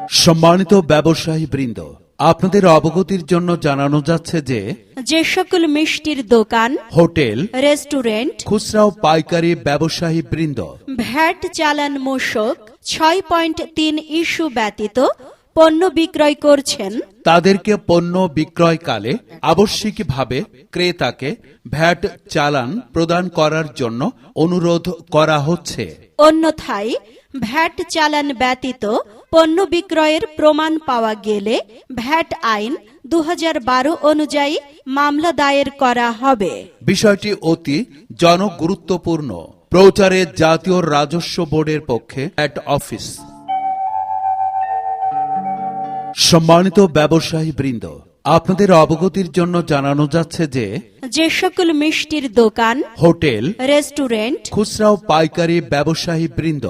সম্মানিত ব্যবসায়ী বৃন্দ, আপনাদের অবগতির জন্য জানানো যাচ্ছে যে যে সকল মিষ্টির দোকান, হোটেল, রেস্টুরেন্ট, খুচরা ও পাইকারি ব্যবসায়ী বৃন্দ ভ্যাট চালান মূসক 6.3 ইস্যু ব্যতীত পণ্য বিক্রয় করছেন, তাদেরকে পণ্য বিক্রয়কালে আবশ্যিকভাবে ক্রেতাকে ভ্যাট চালান প্রদান করার জন্য অনুরোধ করা হচ্ছে। অন্যথায় ভ্যাট চালান ব্যতীত পণ্য বিক্রয়ের প্রমাণ পাওয়া গেলে ভ্যাট আইন 2012 অনুযায়ী মামলা দায়ের করা হবে। বিষয়টি অতি জনগুরুত্বপূর্ণ। প্রচারে জাতীয় রাজস্ব বোর্ডের পক্ষে ভ্যাট অফিস। সম্মানিত ব্যবসায়ী বৃন্দ, আপনাদের অবগতির জন্য জানানো যাচ্ছে যে যে সকল মিষ্টির দোকান, হোটেল, রেস্টুরেন্ট, খুচরা ও পাইকারি ব্যবসায়ী বৃন্দ